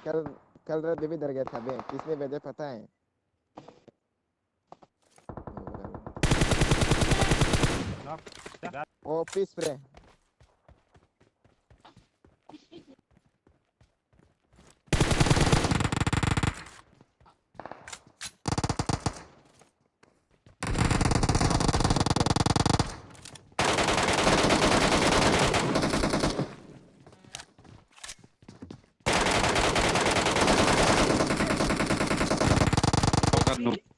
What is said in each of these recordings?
कल कल रात भी डर गया था बे, किसने भेजा पता है? OP spray.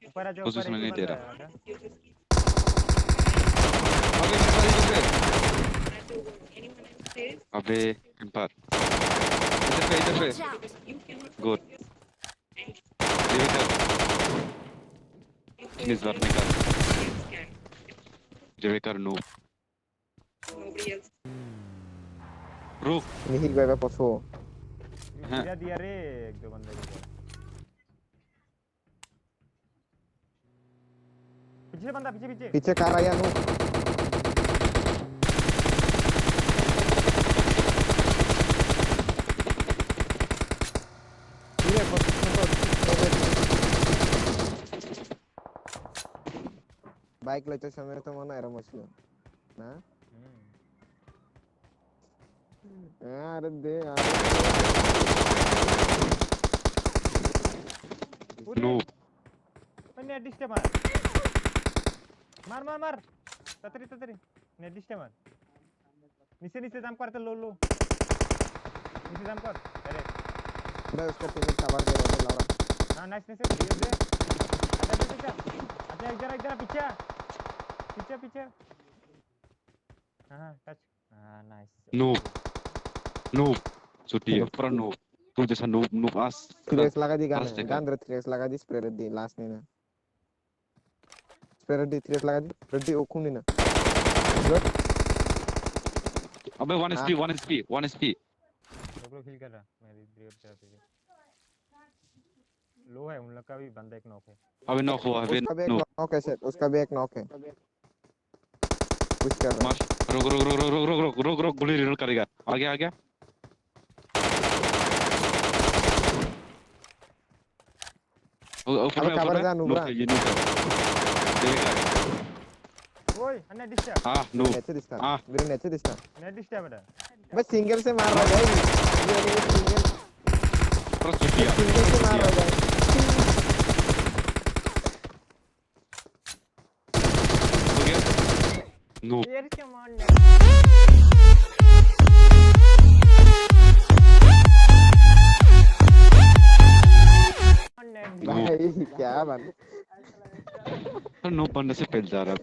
ऊपर आ जाओ, ऊपर पोजीशन नहीं दे रहा। आगे अबे इम्पार इधर पे गुड इस बार निकाल जेवेकर नो रुक नहीं गया पछो। गिरा दिया रे एक दो बंदे को। पीछे बंदा, पीछे पीछे पीछे कार आया नु। बाइक लेते समय तो मन एरम আসলো ना। यार दे यार नो नेट डिस्टे मार मार मार मार ततरी ततरी नेट डिस्टे मार। नीचे नीचे जंप करते लो लो नीचे जंप कर डायरेक्ट। मैं उसका टीम कवर दे रहा हूं लाउरा। हां नाइस नाइस ये दे अच्छा पीछे अच्छा इधर इधर पीछे पीछे पीछे। हां टच हां नाइस नो नो छुट्टी है पर नो तू जैसा नो नो आस थ्रेस लगा दी गान रे थ्रेस लगा दी स्प्रे दी लास्ट ने ना स्प्रे दी थ्रेस लगा दी रेडी ओकुनी ना गुड। अबे 1 एचपी 1 एचपी 1 एचपी लोग हिल कर रहा मेरी ब्रेव तरफ से लो है उन लोग का भी बंदा एक नॉक है। अबे नॉक हुआ अबे उसका भी एक नो नॉक है शायद, उसका भी एक नॉक है। पुश कर रहा मार रुक रुक रुक रुक रुक रुक रुक रुक गोली रिलोड करेगा आ गया ऊपर में कवर जा नुब्रा। ये नो देगा ओए अन्य डिस्टर्ब हां नो नेट दिसता मेरे नेट दिसता नेट डिस्टर्ब बेटा बस सिंगल से मार रहा है ये सिंगल पर छुट्टी सिंगल से मार रहा है। हो गया नो यार क्या मारने भाई क्या बात नो बंदे से पहले जा रहा